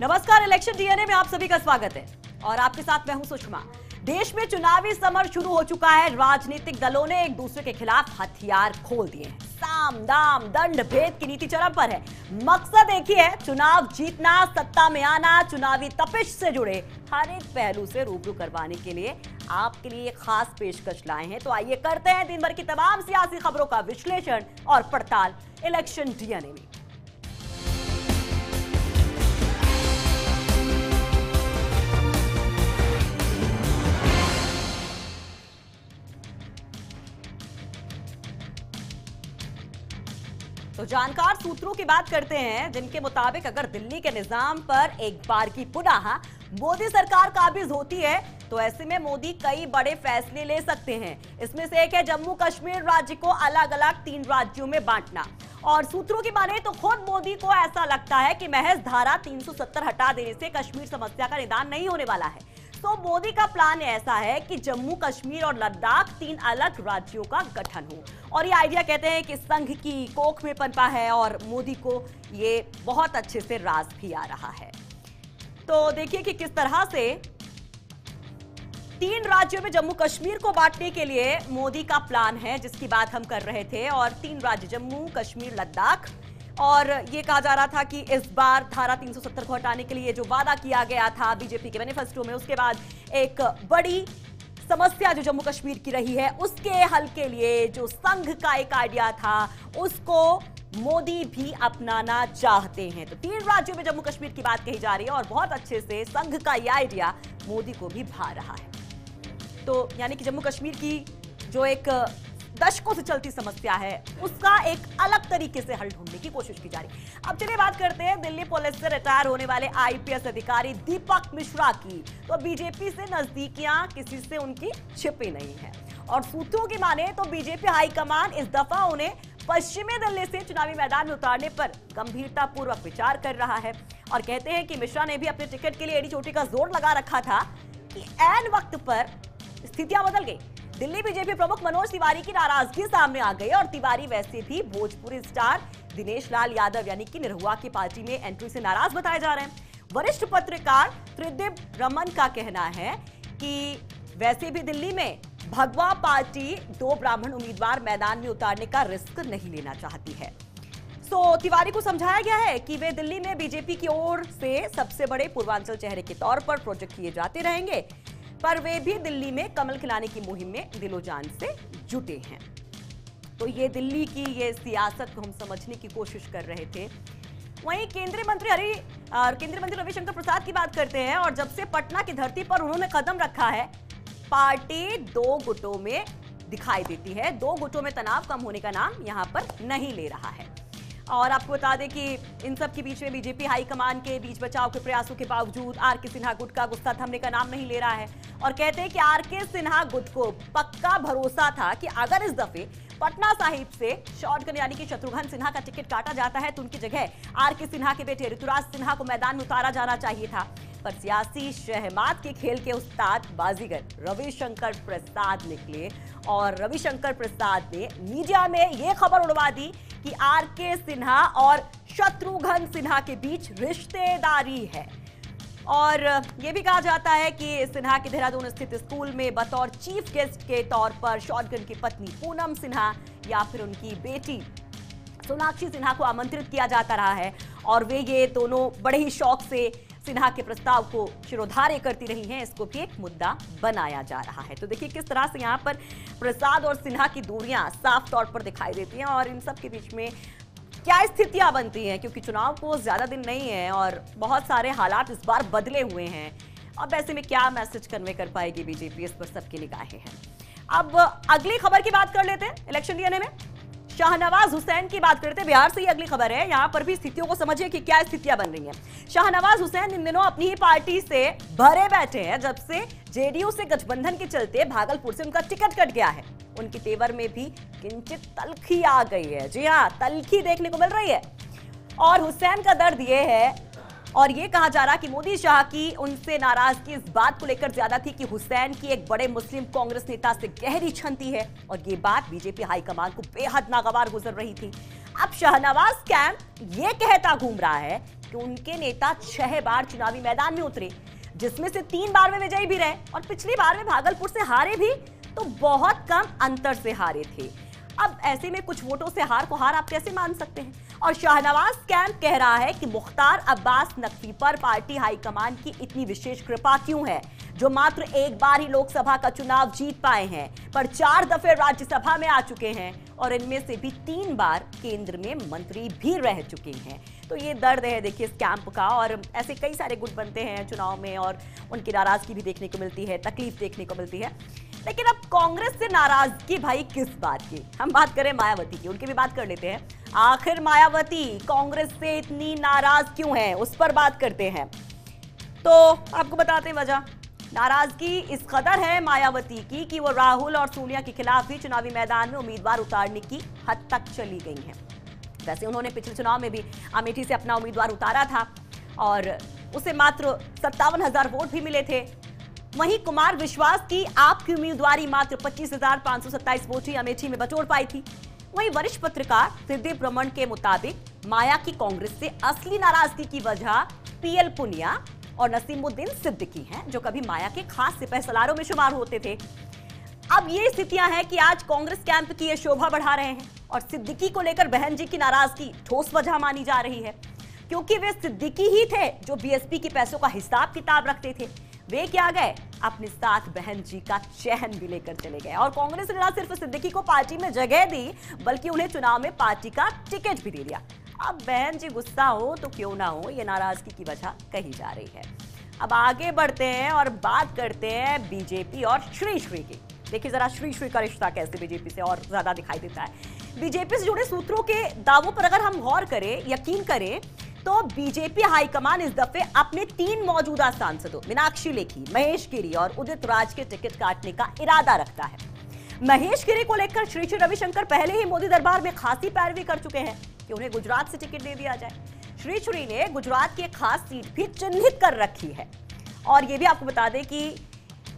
नमस्कार, election DNA में आप सभी का स्वागत है और आपके साथ मैं हूं सुषमा। देश में चुनावी समर शुरू हो चुका है। राजनीतिक दलों ने एक दूसरे के खिलाफ हथियार खोल दिए हैं। साम दाम दंड भेद की नीति चरम पर है। मकसद एक ही है, चुनाव जीतना, सत्ता में आना। चुनावी तपिश से जुड़े हर एक पहलू से रूबरू करवाने के लिए आपके लिए एक खास पेशकश लाए हैं। तो आइए करते हैं दिन भर की तमाम सियासी खबरों का विश्लेषण और पड़ताल इलेक्शन डीएनए में। तो जानकार सूत्रों की बात करते हैं, जिनके मुताबिक अगर दिल्ली के निजाम पर एक बार की पुनः मोदी सरकार काबिज होती है तो ऐसे में मोदी कई बड़े फैसले ले सकते हैं। इसमें से एक है जम्मू कश्मीर राज्य को अलग अलग 3 राज्यों में बांटना। और सूत्रों की माने तो खुद मोदी को ऐसा लगता है कि महज धारा 370 हटा देने से कश्मीर समस्या का निदान नहीं होने वाला है। तो मोदी का प्लान ऐसा है कि जम्मू कश्मीर और लद्दाख 3 अलग राज्यों का गठन हो। और ये आइडिया कहते हैं कि संघ की कोख में पनपा है और मोदी को ये बहुत अच्छे से रास भी आ रहा है। तो देखिए कि किस तरह से 3 राज्यों में जम्मू कश्मीर को बांटने के लिए मोदी का प्लान है, जिसकी बात हम कर रहे थे। और 3 राज्य जम्मू कश्मीर लद्दाख, और ये कहा जा रहा था कि इस बार धारा 370 को हटाने के लिए जो वादा किया गया था बीजेपी के मैनिफेस्टो में, उसके बाद एक बड़ी समस्या जो जम्मू कश्मीर की रही है उसके हल के लिए जो संघ का एक आइडिया था उसको मोदी भी अपनाना चाहते हैं। तो 3 राज्यों में जम्मू कश्मीर की बात कही जा रही है और बहुत अच्छे से संघ का यह आइडिया मोदी को भी भा रहा है। तो यानी कि जम्मू कश्मीर की जो एक दशकों से चलती समस्या है उसका एक अलग तरीके से हल ढूंढने की कोशिश की जा रही है। अब चलिए बात करते हैं दिल्ली पुलिस से रिटायर होने वाले आईपीएस अधिकारी दीपक मिश्रा की। तो बीजेपी से नजदीकियां किसी से उनकी छिपी नहीं है और सूत्रों की माने तो बीजेपी हाईकमान इस दफा उन्हें पश्चिमी दिल्ली से चुनावी मैदान में उतारने पर गंभीरता पूर्वक विचार कर रहा है। और कहते हैं कि मिश्रा ने भी अपने टिकट के लिए एड़ी चोटी का जोर लगा रखा था कि ऐन वक्त पर स्थितियां बदल गई। दिल्ली बीजेपी प्रमुख मनोज तिवारी की नाराजगी सामने आ गई और तिवारी वैसे भी भोजपुरी स्टार दिनेश लाल यादव यानी कि निरहुआ की पार्टी में एंट्री से नाराज बताए जा रहे हैं। वरिष्ठ पत्रकार त्रिदिप रमन का कहना है कि वैसे भी दिल्ली में भगवा पार्टी 2 ब्राह्मण उम्मीदवार मैदान में उतारने का रिस्क नहीं लेना चाहती है। तो तिवारी को समझाया गया है कि वे दिल्ली में बीजेपी की ओर से सबसे बड़े पूर्वांचल चेहरे के तौर पर प्रोजेक्ट किए जाते रहेंगे, पर वे भी दिल्ली में कमल खिलाने की मुहिम में दिलो जान से जुटे हैं। तो ये दिल्ली की ये सियासत को हम समझने की कोशिश कर रहे थे। वहीं केंद्रीय मंत्री रविशंकर प्रसाद की बात करते हैं और जब से पटना की धरती पर उन्होंने कदम रखा है पार्टी 2 गुटों में दिखाई देती है। 2 गुटों में तनाव कम होने का नाम यहां पर नहीं ले रहा है। और आपको बता दें कि इन सब के बीच में बीजेपी हाईकमान के बीच बचाव के प्रयासों के बावजूद आरके सिन्हा गुट का गुस्सा थमने का नाम नहीं ले रहा है। और कहते हैं कि आरके सिन्हा गुट को पक्का भरोसा था कि अगर इस दफे पटना साहिब से शॉटगन यानी कि शत्रुघ्न सिन्हा का टिकट काटा जाता है तो उनकी जगह आरके सिन्हा के बेटे ऋतुराज सिन्हा को मैदान में उतारा जाना चाहिए था। पर सियासी शहमात के खेल के उस्ताद बाजीगर रविशंकर प्रसाद निकले और रविशंकर प्रसाद ने मीडिया में यह खबर उड़वा दी कि आरके सिन्हा और शत्रुघ्न सिन्हा के बीच रिश्तेदारी है। और यह भी कहा जाता है कि सिन्हा के देहरादून स्थित स्कूल में बतौर चीफ गेस्ट के तौर पर शॉटगन की पत्नी पूनम सिन्हा या फिर उनकी बेटी सोनाक्षी सिन्हा को आमंत्रित किया जाता रहा है और वे ये दोनों बड़े ही शौक से सिन्हा के प्रस्ताव को शिरोधार्य करती रही हैं। इसको भी एक मुद्दा बनाया जा रहा है। तो देखिए किस तरह से यहाँ पर प्रसाद और सिन्हा की दूरियां साफ तौर पर दिखाई देती हैं और इन सब के बीच में क्या स्थितियां बनती हैं, क्योंकि चुनाव को ज्यादा दिन नहीं है और बहुत सारे हालात इस बार बदले हुए हैं। अब ऐसे में क्या मैसेज कन्वे कर पाएगी बीजेपी, इस पर सबकी निगाहें हैं। अब अगली खबर की बात कर लेते हैं इलेक्शन डीएनए में। शाहनवाज हुसैन की बात करते हैं, बिहार से ही अगली खबर है। यहां पर भी स्थितियों को समझिए कि क्या स्थितियां बन रही हैं। शाहनवाज हुसैन इन दिनों अपनी ही पार्टी से भरे बैठे हैं जब से जेडीयू से गठबंधन के चलते भागलपुर से उनका टिकट कट गया है। उनके तेवर में भी किंचित तल्खी आ गई है। जी हां, तल्खी देखने को मिल रही है। और हुसैन का दर्द यह है और ये कहा जा रहा कि मोदी शाह की उनसे नाराजगी इस बात को लेकर ज्यादा थी कि हुसैन की एक बड़े मुस्लिम कांग्रेस नेता से गहरी छनती है और ये बात बीजेपी हाईकमान को बेहद नागवार गुजर रही थी। अब शाहनवाज कैंप ये कहता घूम रहा है कि उनके नेता 6 बार चुनावी मैदान में उतरे, जिसमें से 3 बार में विजयी भी रहे और पिछली बार में भागलपुर से हारे भी तो बहुत कम अंतर से हारे थे। अब ऐसे में कुछ वोटों से हार को हार आप कैसे मान सकते हैं? और शाहनवाज कैंप कह रहा है कि मुख्तार अब्बास नकवी पर पार्टी हाईकमान की इतनी विशेष कृपा क्यों है, जो मात्र एक बार ही लोकसभा का चुनाव जीत पाए हैं पर 4 दफे राज्यसभा में आ चुके हैं और इनमें से भी 3 बार केंद्र में मंत्री भी रह चुके हैं। तो ये दर्द है देखिए इस कैंप का, और ऐसे कई सारे गुट बनते हैं चुनाव में और उनकी नाराजगी भी देखने को मिलती है, तकलीफ देखने को मिलती है। लेकिन अब कांग्रेस से नाराजगी भाई किस बात की? हम बात करें मायावती की, उनकी भी बात कर लेते हैं। आखिर मायावती कांग्रेस से इतनी नाराज क्यों है, उस पर बात करते हैं। तो आपको बताते हैं वजह। नाराजगी इस कदर है मायावती की कि वो राहुल और सोनिया के खिलाफ भी चुनावी मैदान में उम्मीदवार उतारने की हद तक चली गई हैं। वैसे उन्होंने पिछले चुनाव में भी अमेठी से अपना उम्मीदवार उतारा था और उसे मात्र 57,000 वोट भी मिले थे। वहीं कुमार विश्वास की आपकी उम्मीदवारी मात्र 25,527 वोट ही अमेठी में बटोर पाई थी। वहीं वरिष्ठ पत्रकार सिद्दीप रमन के मुताबिक माया की कांग्रेस से असली नाराजगी की वजह पीएल पुनिया और नसीमुद्दीन सिद्दीकी हैं, जो कभी माया के खास सिपहसालारों में शुमार होते थे। अब ये स्थितियां हैं कि आज कांग्रेस कैंप की ये शोभा बढ़ा रहे हैं और सिद्दीकी को लेकर बहन जी की नाराजगी ठोस वजह मानी जा रही है, क्योंकि वे सिद्दीकी ही थे जो बीएसपी के पैसों का हिसाब किताब रखते थे। वे क्या गए, अपने साथ बहन जी का चहन भी लेकर चले गए और कांग्रेस ने न सिर्फ सिद्दीकी को पार्टी में जगह दी बल्कि उन्हें चुनाव में पार्टी का टिकट भी दे दिया। अब बहन जी गुस्सा हो तो क्यों ना हो, ये नाराजगी की वजह कही जा रही है। अब आगे बढ़ते हैं और बात करते हैं बीजेपी और श्री श्री की। देखिए जरा श्री श्री का रिश्ता कैसे बीजेपी से और ज्यादा दिखाई देता है। बीजेपी से जुड़े सूत्रों के दावों पर अगर हम गौर करें, यकीन करें, तो बीजेपी हाईकमान इस दफे अपने 3 मौजूदा सांसदों मीनाक्षी लेखी, महेश गिरी और उदित राज के टिकट काटने का इरादा रखता है। महेश गिरी को लेकर श्री श्री रविशंकर पहले ही मोदी दरबार में खासी पैरवी कर चुके हैं कि उन्हें गुजरात से टिकट दे दिया जाए। श्री श्री ने गुजरात की एक खास सीट भी चिन्हित कर रखी है और ये भी आपको बता दें कि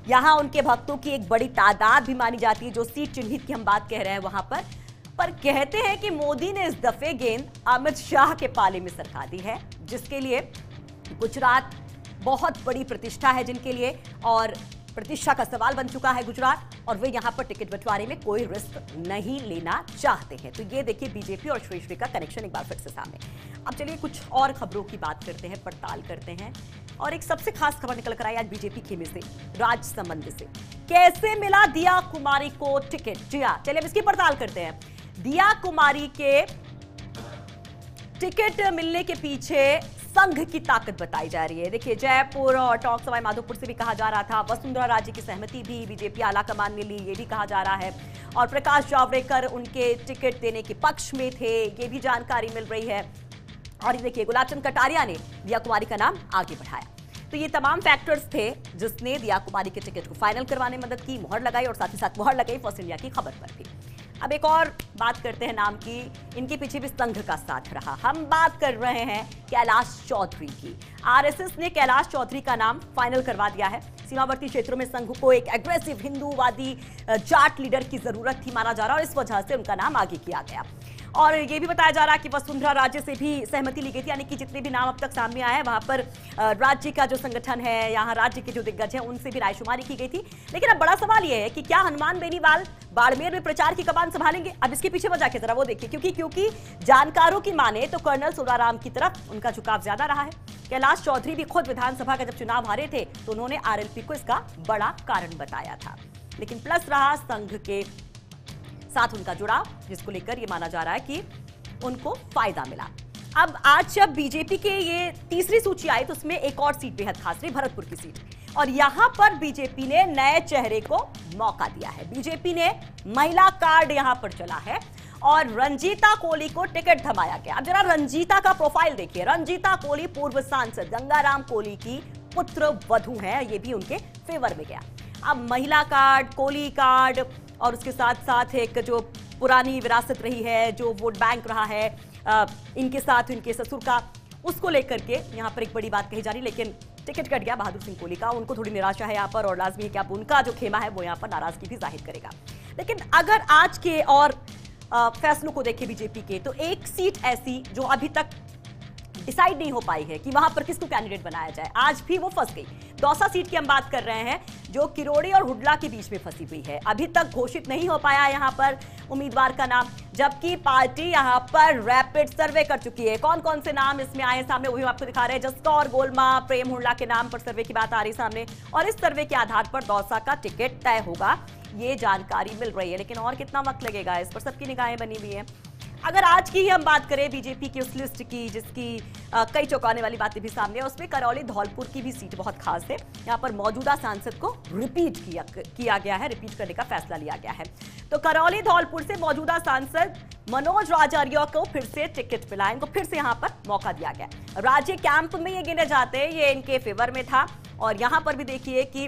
यहां उनके भक्तों की एक बड़ी तादाद भी मानी जाती है जो सीट चिन्हित की हम बात कह रहे हैं वहां पर कहते हैं कि मोदी ने इस दफे गेंद अमित शाह के पाले में सरका दी है, जिसके लिए गुजरात बहुत बड़ी प्रतिष्ठा है जिनके लिए, और प्रतिष्ठा का सवाल बन चुका है गुजरात और वे यहां पर टिकट बंटवारे में कोई रिस्क नहीं लेना चाहते हैं। तो ये देखिए बीजेपी और श्री श्री का कनेक्शन एक बार फिर से सामने। अब चलिए कुछ और खबरों की बात करते हैं, पड़ताल करते हैं और एक सबसे खास खबर निकल कर आई आज बीजेपी खेमे से, राजसमंद से। कैसे मिला दिया कुमारी को टिकट? जी हाँ, चलिए अब इसकी पड़ताल करते हैं। दिया कुमारी के टिकट मिलने के पीछे संघ की ताकत बताई जा रही है। देखिए जयपुर और टॉक सवाई माधोपुर से भी कहा जा रहा था, वसुंधरा राजे की सहमति भी बीजेपी आला कमान ने ली, ये भी कहा जा रहा है, और प्रकाश जावड़ेकर उनके टिकट देने के पक्ष में थे, ये भी जानकारी मिल रही है। और ये देखिए गुलाबचंद कटारिया ने दिया कुमारी का नाम आगे बढ़ाया। तो ये तमाम फैक्टर्स थे जिसने दिया कुमारी के टिकट को फाइनल करवाने में मदद की, मोहर लगाई और साथ ही साथ मोहर लगाई फर्स्ट इंडिया की खबर पर भी। अब एक और बात करते हैं नाम की, इनके पीछे भी संघ का साथ रहा। हम बात कर रहे हैं कैलाश चौधरी की। आरएसएस ने कैलाश चौधरी का नाम फाइनल करवा दिया है। सीमावर्ती क्षेत्रों में संघ को एक एग्रेसिव हिंदूवादी जाट लीडर की जरूरत थी माना जा रहा और इस वजह से उनका नाम आगे किया गया। और ये भी बताया जा रहा है कि वसुंधरा राज्य से भी सहमति ली गई थी, यानी कि जितने भी नाम अब तक सामने आए हैं वहां पर राज्य का जो संगठन है, यहाँ राज्य के जो दिग्गज हैं उनसे भी रायशुमारी की गई थी। लेकिन अब बड़ा सवाल ये है कि क्या हनुमान बेनीवाल बाड़मेर में प्रचार की कमान संभालेंगे? अब इसके पीछे वजह क्या, जरा वो देखिए, क्योंकि जानकारों की माने तो कर्नल सोनाराम की तरफ उनका झुकाव ज्यादा रहा है। कैलाश चौधरी भी खुद विधानसभा का जब चुनाव हारे थे तो उन्होंने आरएलपी को इसका बड़ा कारण बताया था। लेकिन प्लस रहा संघ के साथ उनका जुड़ाव, जिसको लेकर ये माना जा रहा है कि उनको फायदा मिला। अब आज जब बीजेपी के ये तीसरी सूची आई तो उसमें एक और सीट बेहद खास रही, भरतपुर की सीट, और यहां पर बीजेपी ने नए चेहरे को मौका दिया है। बीजेपी ने महिला कार्ड यहां पर चला है और रंजीता कोली को टिकट थमाया गया। अब जरा रंजीता का प्रोफाइल देखिए। रंजीता कोली पूर्व सांसद गंगाराम कोली की पुत्र वधू है, ये भी उनके फेवर में गया। अब महिला कार्ड, कोली कार्ड और उसके साथ साथ एक जो पुरानी विरासत रही है, जो वोट बैंक रहा है इनके साथ इनके ससुर का, उसको लेकर के यहाँ पर एक बड़ी बात कही जा रही। लेकिन टिकट कट गया बहादुर सिंह कोहली का, उनको थोड़ी निराशा है यहाँ पर और लाजमी है कि अब उनका जो खेमा है वो यहाँ पर नाराजगी भी जाहिर करेगा। लेकिन अगर आज के और फैसलों को देखें बीजेपी के, तो एक सीट ऐसी जो अभी तक डिसाइड नहीं हो पाई है कि वहां पर किसको कैंडिडेट बनाया जाए। आज भी वो फंस गई। दौसा सीट की हम बात कर रहे हैं जो किरोड़ी और हुडला के बीच में फंसी हुई है। अभी तक घोषित नहीं हो पाया यहां पर उम्मीदवार का नाम, जबकि पार्टी यहां पर रैपिड सर्वे कर चुकी है। कौन कौन से नाम इसमें आए सामने वही आपको दिखा रहे हैं। जसकौर गोलमा, प्रेम हुडला के नाम पर सर्वे की बात आ रही सामने और इस सर्वे के आधार पर दौसा का टिकट तय होगा, ये जानकारी मिल रही है। लेकिन और कितना वक्त लगेगा इस पर सबकी निगाहें बनी हुई है। अगर आज की ही हम बात करें बीजेपी की उस लिस्ट की जिसकी कई चौंकाने वाली बातें भी सामने है, उसमें करौली धौलपुर की भी सीट बहुत खास है। यहां पर मौजूदा सांसद को रिपीट किया गया है, रिपीट करने का फैसला लिया गया है। तो करौली धौलपुर से मौजूदा सांसद मनोज राजारिया को फिर से टिकट मिला, इनको फिर से यहां पर मौका दिया गया। राज्य कैंप में ये गिने जाते हैं, ये इनके फेवर में था और यहां पर भी देखिए कि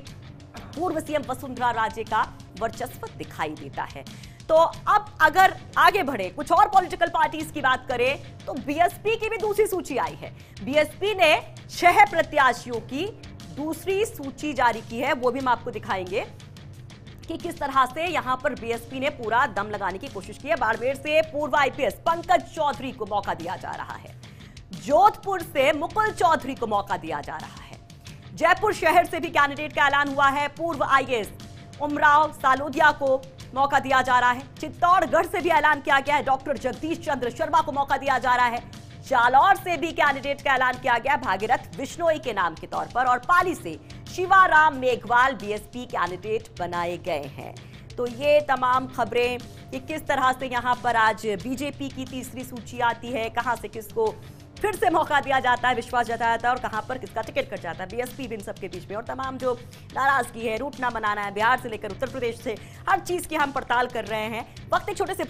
पूर्व सीएम वसुंधरा राजे का वर्चस्व दिखाई देता है। तो अब अगर आगे बढ़े कुछ और पॉलिटिकल पार्टीज की बात करें तो बीएसपी की भी दूसरी सूची आई है। बीएसपी ने 6 प्रत्याशियों की दूसरी सूची जारी की है, वो भी हम आपको दिखाएंगे कि किस तरह से यहां पर बीएसपी ने पूरा दम लगाने की कोशिश की है। बाड़मेर से पूर्व आईपीएस पंकज चौधरी को मौका दिया जा रहा है, जोधपुर से मुकुल चौधरी को मौका दिया जा रहा है, जयपुर शहर से भी कैंडिडेट का ऐलान हुआ है, पूर्व आईएएस उमराव सालोदिया को मौका दिया जा रहा है, चित्तौड़गढ़ से भी ऐलान किया गया है, डॉक्टर जगदीश चंद्र शर्मा को मौका दिया जा रहा है, जालौर से भी कैंडिडेट का ऐलान किया गया भागीरथ बिश्नोई के नाम के तौर पर और पाली से शिवाराम मेघवाल बीएसपी कैंडिडेट बनाए गए हैं। तो ये तमाम खबरें कि किस तरह से यहां पर आज बीजेपी की तीसरी सूची आती है, कहां से किसको फिर से मौका दिया जाता है, विश्वास जताया जाता है और कहां पर किसका टिकट कट जाता है। बीएसपी भी इन सबके बीच में और तमाम जो नाराजगी है, रूट ना मनाना है, बिहार से लेकर उत्तर प्रदेश से हर चीज की हम पड़ताल कर रहे हैं। वक्त एक छोटे से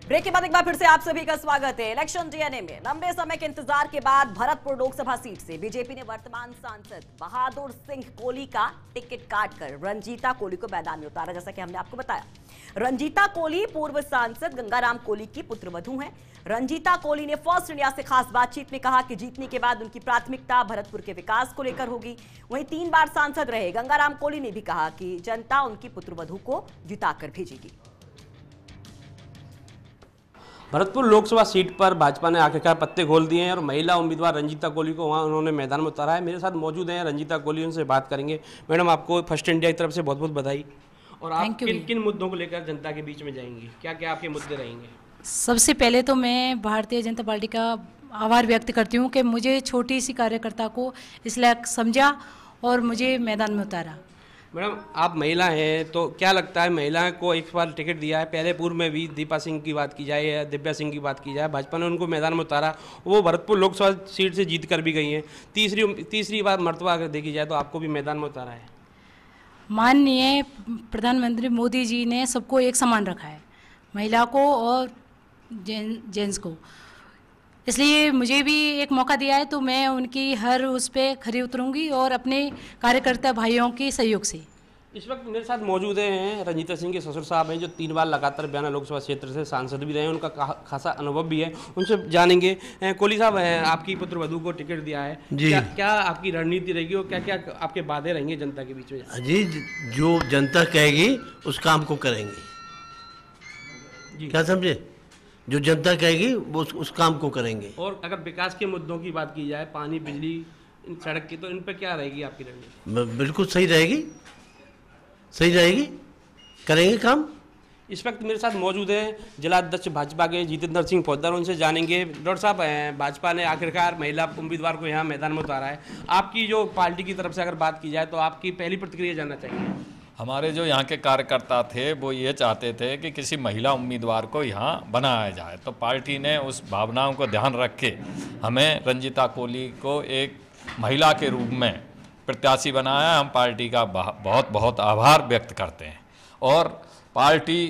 ब्रेक के बाद एक बार फिर से आप सभी का स्वागत है। इलेक्शन डीएनए में लंबे समय के इंतजार के बाद भरतपुर लोकसभा सीट से बीजेपी ने वर्तमान सांसद बहादुर सिंह कोहली का टिकट काटकर रंजीता कोहली को मैदान में उतारा। जैसा कि हमने आपको बताया, रंजीता कोहली पूर्व सांसद गंगाराम कोहली की पुत्रवधू हैं। रंजीता कोहली ने फर्स्ट इंडिया से खास बातचीत में कहा कि जीतने के बाद उनकी प्राथमिकता भरतपुर के विकास को लेकर होगी। वहीं 3 बार सांसद रहे गंगाराम कोहली ने भी कहा कि जनता उनकी पुत्रवधू को जिताकर भेजेगी। भरतपुर लोकसभा सीट पर भाजपा ने आखिरकार पत्ते खोल दिए हैं और महिला उम्मीदवार रंजीता कोहली को वहां उन्होंने मैदान में उतारा है। मेरे साथ मौजूद हैं रंजीता कोहली, उनसे बात करेंगे। मैडम, आपको फर्स्ट इंडिया की तरफ से बहुत बहुत बधाई। और आप किन किन मुद्दों को लेकर जनता के बीच में जाएंगी, क्या क्या आपके मुद्दे रहेंगे? सबसे पहले तो मैं भारतीय जनता पार्टी का आभार व्यक्त करती हूँ कि मुझे छोटी सी कार्यकर्ता को इस लायक समझा और मुझे मैदान में उतारा। मैडम, आप महिला हैं तो क्या लगता है महिला को एक बार टिकट दिया है, पहले पूर्व में भी दीपा सिंह की बात की जाए या दिव्या सिंह की बात की जाए, भाजपा ने उनको मैदान में उतारा, वो भरतपुर लोकसभा सीट से जीत कर भी गई हैं। तीसरी बार मर्तबा अगर देखी जाए तो आपको भी मैदान में उतारा है। माननीय प्रधानमंत्री मोदी जी ने सबको एक समान रखा है, महिला को और जेंट्स को, इसलिए मुझे भी एक मौका दिया है तो मैं उनकी हर उस पर खरी उतरूंगी और अपने कार्यकर्ता भाइयों के सहयोग से। इस वक्त मेरे साथ मौजूद हैं रंजीता सिंह के ससुर साहब हैं जो 3 बार लगातार बयाना लोकसभा क्षेत्र से सांसद भी रहे हैं, उनका खासा अनुभव भी है, उनसे जानेंगे। कोहली साहब, आपकी पुत्रवधू को टिकट दिया है जी, क्या आपकी रणनीति रहेगी और क्या क्या आपके वादे रहेंगे जनता के बीच में? जी, जो जनता कहेगी उस काम को करेंगे जी, क्या समझे? जो जनता कहेगी वो उस काम को करेंगे। और अगर विकास के मुद्दों की बात की जाए, पानी, बिजली, सड़क की, तो इन पर क्या रहेगी आपकी रणनीति? बिल्कुल सही रहेगी, करेंगे काम। इस वक्त मेरे साथ मौजूद है जिला अध्यक्ष भाजपा के जितेंद्र सिंह फौजदार, उनसे जानेंगे। डॉक्टर साहब, भाजपा ने आखिरकार महिला उम्मीदवार को यहाँ मैदान में उतारा है, आपकी जो पार्टी की तरफ से अगर बात की जाए तो आपकी पहली प्रतिक्रिया जानना चाहिए। हमारे जो यहाँ के कार्यकर्ता थे वो ये चाहते थे कि किसी महिला उम्मीदवार को यहाँ बनाया जाए, तो पार्टी ने उस भावनाओं को ध्यान रख के हमें रंजीता कोहली को एक महिला के रूप में प्रत्याशी बनाया। हम पार्टी का बहुत बहुत आभार व्यक्त करते हैं और पार्टी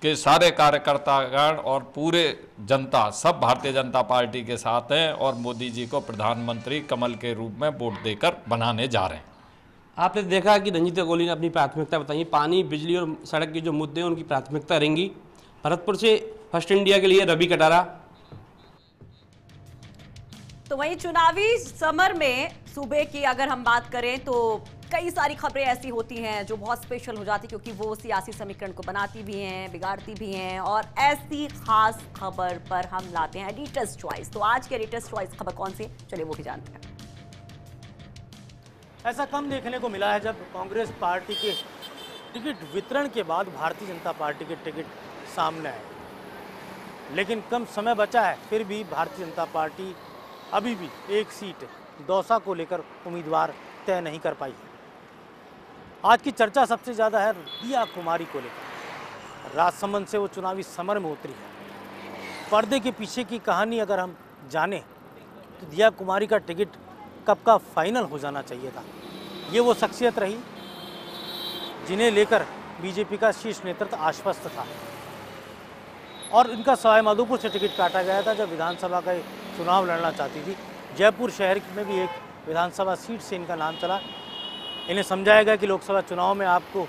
के सारे कार्यकर्तागण और पूरे जनता सब भारतीय जनता पार्टी के साथ हैं और मोदी जी को प्रधानमंत्री कमल के रूप में वोट देकर बनाने जा रहे हैं। आपने देखा कि रंजीता कोहली ने अपनी प्राथमिकता बताई, पानी, बिजली और सड़क के जो मुद्दे हैं उनकी प्राथमिकता रहेंगी। भरतपुर से फर्स्ट इंडिया के लिए रवि कटारा। तो वहीं चुनावी समर में सूबे की अगर हम बात करें तो कई सारी खबरें ऐसी होती हैं जो बहुत स्पेशल हो जाती, क्योंकि वो सियासी समीकरण को बनाती भी हैं, बिगाड़ती भी हैं, और ऐसी खास खबर पर हम लाते हैं एडिटर्स चॉइस। तो आज की एडिटर्स चॉइस खबर कौन सी, चलिए वो भी जानते हैं। ऐसा कम देखने को मिला है जब कांग्रेस पार्टी के टिकट वितरण के बाद भारतीय जनता पार्टी के टिकट सामने आए, लेकिन कम समय बचा है, फिर भी भारतीय जनता पार्टी अभी भी एक सीट दौसा को लेकर उम्मीदवार तय नहीं कर पाई है। आज की चर्चा सबसे ज़्यादा है दिया कुमारी को लेकर। राजसमंद से वो चुनावी समर में उतरी है। पर्दे के पीछे की कहानी अगर हम जानें तो दिया कुमारी का टिकट कब का फाइनल हो जाना चाहिए था। ये वो शख्सियत रही जिन्हें लेकर बीजेपी का शीर्ष नेतृत्व आश्वस्त था, और इनका सवाई माधोपुर से टिकट काटा गया था जब विधानसभा का चुनाव लड़ना चाहती थी। जयपुर शहर में भी एक विधानसभा सीट से इनका नाम चला। इन्हें समझाया गया कि लोकसभा चुनाव में आपको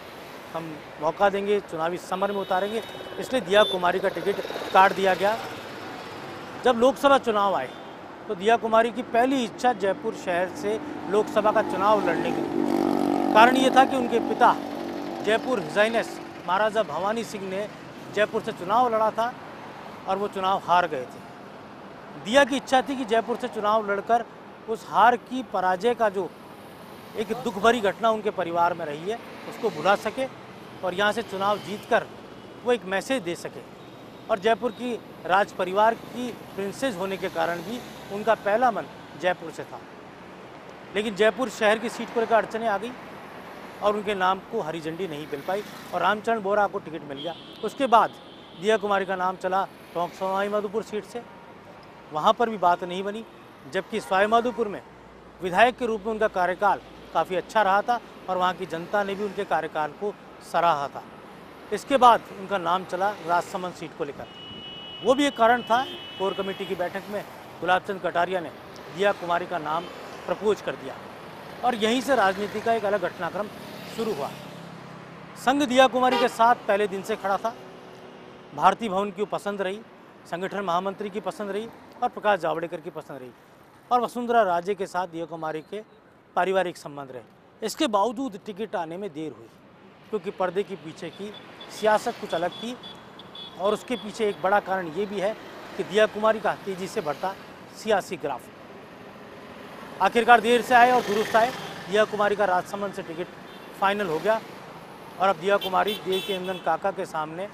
हम मौका देंगे, चुनावी समर में उतारेंगे, इसलिए दिया कुमारी का टिकट काट दिया गया। जब लोकसभा चुनाव आए तो दिया कुमारी की पहली इच्छा जयपुर शहर से लोकसभा का चुनाव लड़ने की थी। कारण ये था कि उनके पिता जयपुर हिजाइनेस महाराजा भवानी सिंह ने जयपुर से चुनाव लड़ा था और वो चुनाव हार गए थे। दिया की इच्छा थी कि जयपुर से चुनाव लड़कर उस हार की पराजय का जो एक दुख भरी घटना उनके परिवार में रही है उसको भुला सके और यहाँ से चुनाव जीतकर वो एक मैसेज दे सके। और जयपुर की राज परिवार की प्रिंसेस होने के कारण भी उनका पहला मन जयपुर से था। लेकिन जयपुर शहर की सीट को लेकर अड़चनें आ गई और उनके नाम को हरी झंडी नहीं मिल पाई और रामचरण बोरा को टिकट मिल गया। उसके बाद दिया कुमारी का नाम चला टोंक सवाई माधोपुर सीट से, वहाँ पर भी बात नहीं बनी, जबकि सवाई माधोपुर में विधायक के रूप में उनका कार्यकाल काफ़ी अच्छा रहा था और वहाँ की जनता ने भी उनके कार्यकाल को सराहा था। इसके बाद उनका नाम चला राजसमंद सीट को लेकर। वो भी एक कारण था, कोर कमेटी की बैठक में गुलाबचंद कटारिया ने दिया कुमारी का नाम प्रपोज कर दिया और यहीं से राजनीति का एक अलग घटनाक्रम शुरू हुआ। संघ दिया कुमारी के साथ पहले दिन से खड़ा था। भारती भवन की पसंद रही, संगठन महामंत्री की पसंद रही और प्रकाश जावड़ेकर की पसंद रही, और वसुंधरा राजे के साथ दिया कुमारी के पारिवारिक संबंध रहे। इसके बावजूद टिकट आने में देर हुई क्योंकि पर्दे के पीछे की सियासत कुछ अलग थी, और उसके पीछे एक बड़ा कारण ये भी है कि दिया कुमारी का तेज़ी से बढ़ता सियासी ग्राफ आखिरकार देर से आए और दुरुस्त आए। दिया कुमारी का राजसमंद से टिकट फाइनल हो गया और अब दिया कुमारी देव नंदन काका के सामने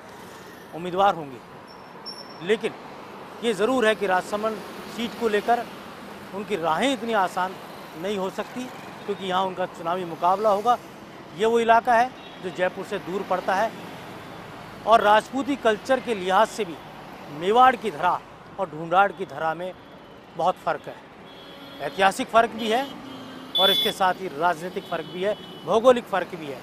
उम्मीदवार होंगी। लेकिन ये ज़रूर है कि राजसमंद सीट को लेकर उनकी राहें इतनी आसान नहीं हो सकती क्योंकि यहाँ उनका चुनावी मुकाबला होगा। ये वो इलाका है जो जयपुर से दूर पड़ता है और राजपूती कल्चर के लिहाज से भी मेवाड़ की धरा और ढूंढाड़ की धरा में बहुत फ़र्क है। ऐतिहासिक फ़र्क भी है और इसके साथ ही राजनीतिक फ़र्क भी है, भौगोलिक फ़र्क भी है।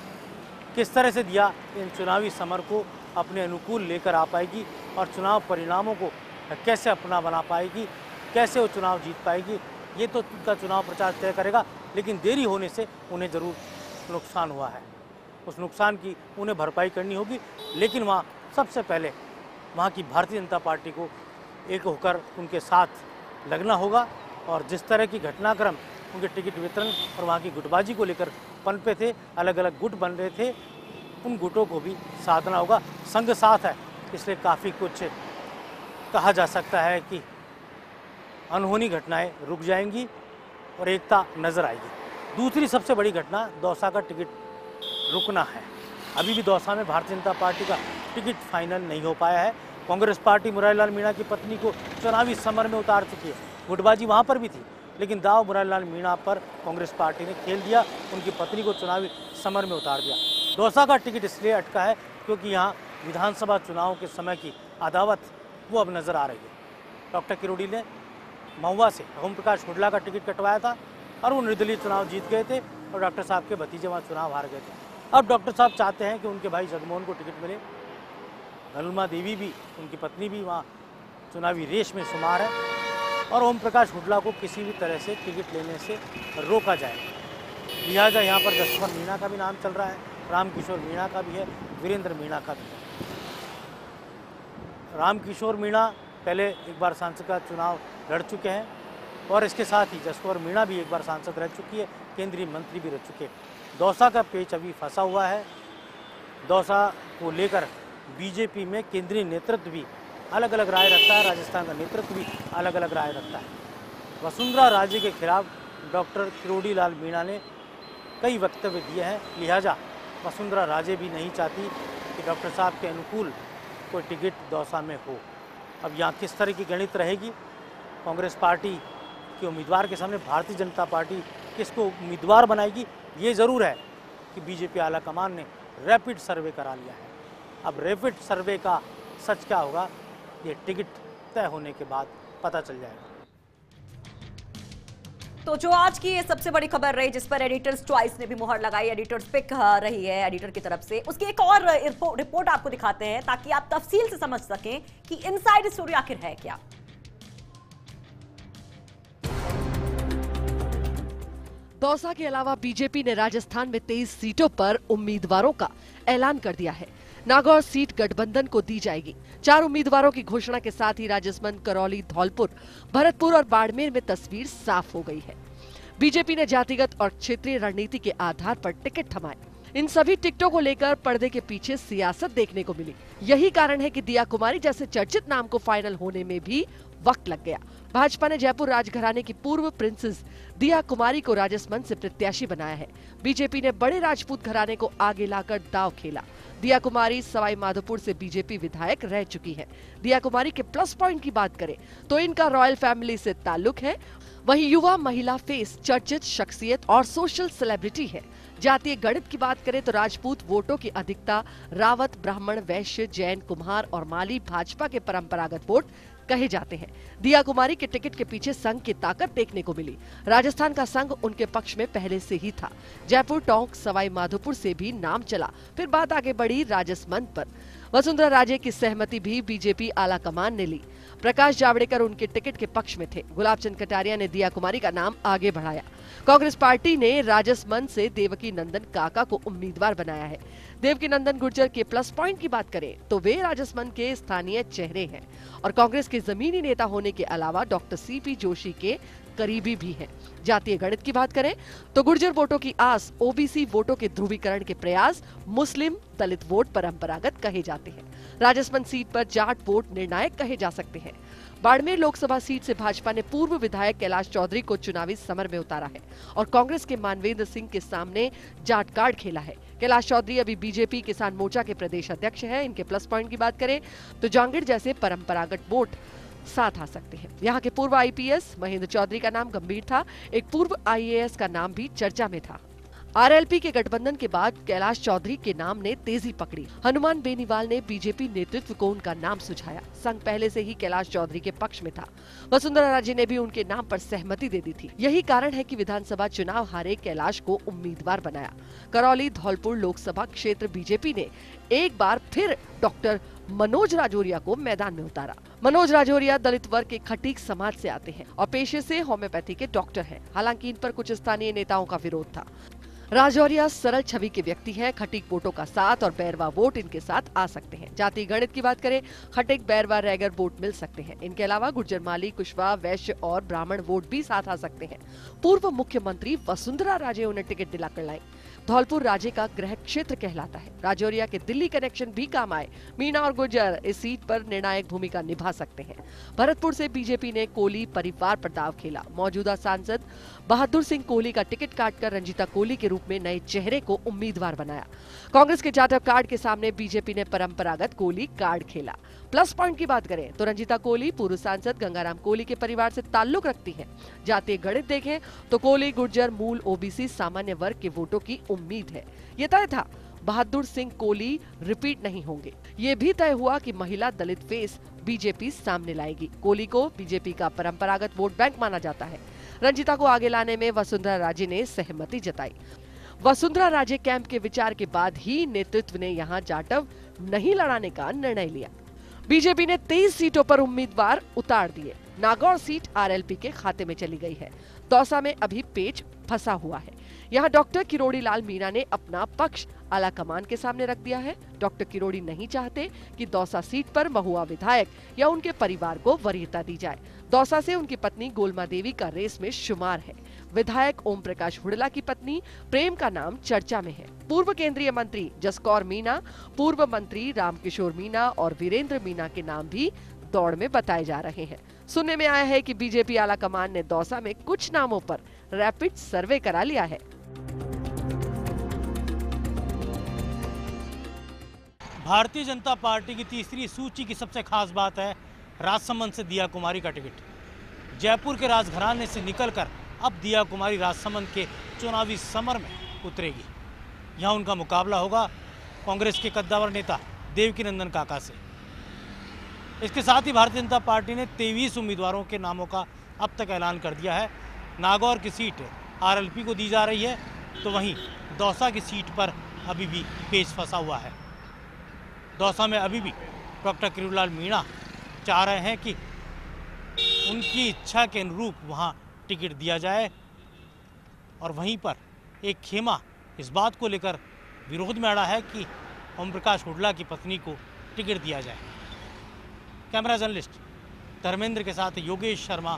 किस तरह से दिया इन चुनावी समर को अपने अनुकूल लेकर आ पाएगी और चुनाव परिणामों को कैसे अपना बना पाएगी, कैसे वो चुनाव जीत पाएगी, ये तो उनका चुनाव प्रचार तय करेगा। लेकिन देरी होने से उन्हें ज़रूर नुकसान हुआ है, उस नुकसान की उन्हें भरपाई करनी होगी। लेकिन वहाँ सबसे पहले वहाँ की भारतीय जनता पार्टी को एक होकर उनके साथ लगना होगा और जिस तरह की घटनाक्रम उनके टिकट वितरण और वहाँ की गुटबाजी को लेकर पनपे थे, अलग अलग गुट बन रहे थे, उन गुटों को भी साधना होगा। संघ साथ है इसलिए काफ़ी कुछ कहा जा सकता है कि अनहोनी घटनाएं रुक जाएंगी और एकता नज़र आएगी। दूसरी सबसे बड़ी घटना दौसा का टिकट रुकना है। अभी भी दौसा में भारतीय जनता पार्टी का टिकट फाइनल नहीं हो पाया है। कांग्रेस पार्टी मुरारीलाल मीणा की पत्नी को चुनावी समर में उतार चुकी है। गुटबाजी वहाँ पर भी थी लेकिन दाव मुरारीलाल मीणा पर कांग्रेस पार्टी ने खेल दिया, उनकी पत्नी को चुनावी समर में उतार दिया। दौसा का टिकट इसलिए अटका है क्योंकि यहाँ विधानसभा चुनाव के समय की अदावत वो अब नज़र आ रही है। डॉक्टर किरोड़ी ने महुआ से ओम प्रकाश हुड्डा का टिकट कटवाया था और वो निर्दलीय चुनाव जीत गए थे और डॉक्टर साहब के भतीजे वहाँ चुनाव हार गए थे। अब डॉक्टर साहब चाहते हैं कि उनके भाई जगमोहन को टिकट मिले। हनुमा देवी भी, उनकी पत्नी भी वहाँ चुनावी रेस में शुमार है और ओम प्रकाश हुड्डा को किसी भी तरह से टिकट लेने से रोका जाए। लिहाजा यहाँ पर जसवंत मीणा का भी नाम चल रहा है, रामकिशोर मीणा का भी है, वीरेंद्र मीणा का भी है। रामकिशोर मीणा पहले एक बार सांसद का चुनाव लड़ चुके हैं और इसके साथ ही जसकौर मीणा भी एक बार सांसद रह चुकी है, केंद्रीय मंत्री भी रह चुके हैं। दौसा का पेच अभी फंसा हुआ है। दौसा को लेकर बीजेपी में केंद्रीय नेतृत्व भी अलग अलग राय रखता है, राजस्थान का नेतृत्व भी अलग अलग राय रखता है। वसुंधरा राजे के खिलाफ डॉक्टर किरोड़ी लाल मीणा ने कई वक्तव्य दिए हैं, लिहाजा वसुंधरा राजे भी नहीं चाहती कि डॉक्टर साहब के अनुकूल कोई टिकट दौसा में हो। अब यहाँ किस तरह की गणित रहेगी कांग्रेस पार्टी के उम्मीदवार के सामने, भारतीय जनता पार्टी किसको उम्मीदवार बनाएगी, ये ज़रूर है कि बीजेपी आला कमान ने रैपिड सर्वे करा लिया है। अब रैपिड सर्वे का सच क्या होगा, ये टिकट तय होने के बाद पता चल जाएगा। तो जो आज की ये सबसे बड़ी खबर रही, जिस पर एडिटर्स चॉइस ने भी मुहर लगाई, एडिटर्स पिक रही है एडिटर की तरफ से, उसकी एक और रिपोर्ट आपको दिखाते हैं ताकि आप तफसील से समझ सकें कि इनसाइड स्टोरी आखिर है क्या। दौसा के अलावा बीजेपी ने राजस्थान में 23 सीटों पर उम्मीदवारों का ऐलान कर दिया है। नागौर सीट गठबंधन को दी जाएगी। 4 उम्मीदवारों की घोषणा के साथ ही राजसमंद, करौली, धौलपुर, भरतपुर और बाड़मेर में तस्वीर साफ हो गई है। बीजेपी ने जातिगत और क्षेत्रीय रणनीति के आधार पर टिकट थमाए। इन सभी टिकटों को लेकर पर्दे के पीछे सियासत देखने को मिली। यही कारण है कि दिया कुमारी जैसे चर्चित नाम को फाइनल होने में भी वक्त लग गया। भाजपा ने जयपुर राजघराने की पूर्व प्रिंसेस दिया कुमारी को राजसमंद से प्रत्याशी बनाया है। बीजेपी ने बड़े राजपूत घराने को आगे लाकर दांव खेला। दिया कुमारी सवाई माधोपुर से बीजेपी विधायक रह चुकी है। दिया कुमारी के प्लस पॉइंट की बात करें तो इनका रॉयल फैमिली से ताल्लुक है। वहीं युवा महिला फेस, चर्चित शख्सियत और सोशल सेलिब्रिटी है। जातीय गणित की बात करें तो राजपूत वोटों की अधिकता रावत, ब्राह्मण, वैश्य, जैन, कुम्हार और माली भाजपा के परंपरागत वोट कहे जाते हैं। दिया कुमारी के टिकट के पीछे संघ की ताकत देखने को मिली। राजस्थान का संघ उनके पक्ष में पहले से ही था। जयपुर, टोंक, सवाई माधोपुर से भी नाम चला, फिर बात आगे बढ़ी राजसमंद पर। वसुंधरा राजे की सहमति भी बीजेपी आला कमान ने ली। प्रकाश जावड़ेकर उनके टिकट के पक्ष में थे। गुलाब चंद कटारिया ने दिया कुमारी का नाम आगे बढ़ाया। कांग्रेस पार्टी ने राजसमंद से देवकी नंदन काका को उम्मीदवार बनाया है। देवकी नंदन गुर्जर के प्लस पॉइंट की बात करें तो वे राजसमंद के स्थानीय चेहरे हैं और कांग्रेस के जमीनी नेता होने के अलावा डॉक्टर सीपी जोशी के करीबी भी हैं। जातीय गणित की बात करें तो गुर्जर वोटों की आस, ओबीसी वोटों के ध्रुवीकरण के प्रयास, मुस्लिम दलित वोट परंपरागत कहे जाते हैं। राजसमंद सीट पर जाट वोट निर्णायक कहे जा सकते हैं। बाड़मेर लोकसभा सीट से भाजपा ने पूर्व विधायक कैलाश चौधरी को चुनावी समर में उतारा है और कांग्रेस के मानवेंद्र सिंह के सामने जाट कार्ड खेला है। कैलाश चौधरी अभी बीजेपी किसान मोर्चा के प्रदेश अध्यक्ष हैं। इनके प्लस पॉइंट की बात करें तो जांगीर जैसे परंपरागत वोट साथ आ सकते हैं। यहाँ के पूर्व आईपीएस महेंद्र चौधरी का नाम गंभीर था। एक पूर्व आईएएस का नाम भी चर्चा में था। आरएलपी के गठबंधन के बाद कैलाश चौधरी के नाम ने तेजी पकड़ी। हनुमान बेनीवाल ने बीजेपी नेतृत्व को उनका नाम सुझाया। संघ पहले से ही कैलाश चौधरी के पक्ष में था। वसुंधरा राजे ने भी उनके नाम पर सहमति दे दी थी। यही कारण है कि विधानसभा चुनाव हारे कैलाश को उम्मीदवार बनाया। करौली, धौलपुर लोकसभा क्षेत्र बीजेपी ने एक बार फिर डॉक्टर मनोज राजौरिया को मैदान में उतारा। मनोज राजौरिया दलित वर्ग के खटीक समाज से आते हैं और पेशे से होम्योपैथी के डॉक्टर हैं। हालांकि इन पर कुछ स्थानीय नेताओं का विरोध था। राजौरिया सरल छवि के व्यक्ति हैं। खटीक वोटों का साथ और बैरवा वोट इनके साथ आ सकते हैं। जातीय गणित की बात करें, खटीक, बैरवा, रैगर वोट मिल सकते हैं। इनके अलावा गुर्जर, माली, कुशवाहा, वैश्य और ब्राह्मण वोट भी साथ आ सकते हैं। पूर्व मुख्यमंत्री वसुंधरा राजे उन्हें टिकट दिलाकर लाई। धौलपुर राजे का गृह क्षेत्र कहलाता है। राजौरिया के दिल्ली कनेक्शन भी काम आए। मीणा और गुर्जर इस सीट पर निर्णायक भूमिका निभा सकते हैं। भरतपुर से बीजेपी ने कोहली परिवार पर दाव खेला। मौजूदा सांसद बहादुर सिंह कोहली का टिकट काटकर रंजीता कोहली के रूप में नए चेहरे को उम्मीदवार बनाया। कांग्रेस के जाटव कार्ड के सामने बीजेपी ने परंपरागत कोहली कार्ड खेला। प्लस पॉइंट की बात करें तो रंजीता कोहली पूर्व सांसद गंगाराम कोहली के परिवार से ताल्लुक रखती हैं। जातीय गणित देखें तो कोहली, गुर्जर, मूल ओबीसी सामान्य वर्ग के वोटों की उम्मीद है। ये तय था बहादुर सिंह कोहली रिपीट नहीं होंगे। ये भी तय हुआ कि महिला दलित फेस बीजेपी सामने लाएगी। कोहली को बीजेपी का परंपरागत वोट बैंक माना जाता है। रंजीता को आगे लाने में वसुंधरा राजे ने सहमति जताई। वसुंधरा राजे कैंप के विचार के बाद ही नेतृत्व ने यहाँ जाटव नहीं लड़ाने का निर्णय लिया। बीजेपी ने 23 सीटों पर उम्मीदवार उतार दिए। नागौर सीट आरएलपी के खाते में चली गई है। दौसा में अभी पेच फंसा हुआ है। यहाँ डॉक्टर किरोड़ी लाल मीणा ने अपना पक्ष आला कमान के सामने रख दिया है। डॉक्टर किरोड़ी नहीं चाहते कि दौसा सीट पर महुआ विधायक या उनके परिवार को वरीयता दी जाए। दौसा से उनकी पत्नी गोलमा देवी का रेस में शुमार है। विधायक ओम प्रकाश हुडला की पत्नी प्रेम का नाम चर्चा में है। पूर्व केंद्रीय मंत्री जसकौर मीणा, पूर्व मंत्री रामकिशोर मीणा और वीरेंद्र मीणा के नाम भी दौड़ में बताए जा रहे हैं। सुनने में आया है कि बीजेपी आला कमान ने दौसा में कुछ नामों पर रैपिड सर्वे करा लिया है। भारतीय जनता पार्टी की तीसरी सूची की सबसे खास बात है राजसमंद से दिया कुमारी का टिकट। जयपुर के राजघराने से निकलकर अब दिया कुमारी राजसमंद के चुनावी समर में उतरेगी। यहां उनका मुकाबला होगा कांग्रेस के कद्दावर नेता देवकीनंदन काका से। इसके साथ ही भारतीय जनता पार्टी ने 23 उम्मीदवारों के नामों का अब तक ऐलान कर दिया है। नागौर की सीट आरएलपी को दी जा रही है, तो वहीं दौसा की सीट पर अभी भी पेच फंसा हुआ है। दौसा में अभी भी डॉक्टर किरोड़ी लाल मीणा चाह रहे हैं कि उनकी इच्छा के अनुरूप वहां टिकट दिया जाए, और वहीं पर एक खेमा इस बात को लेकर विरोध में अड़ा है कि ओम प्रकाश हुडला की पत्नी को टिकट दिया जाए। कैमरा जर्नलिस्ट धर्मेंद्र के साथ योगेश शर्मा,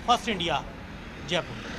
फर्स्ट इंडिया, जयपुर।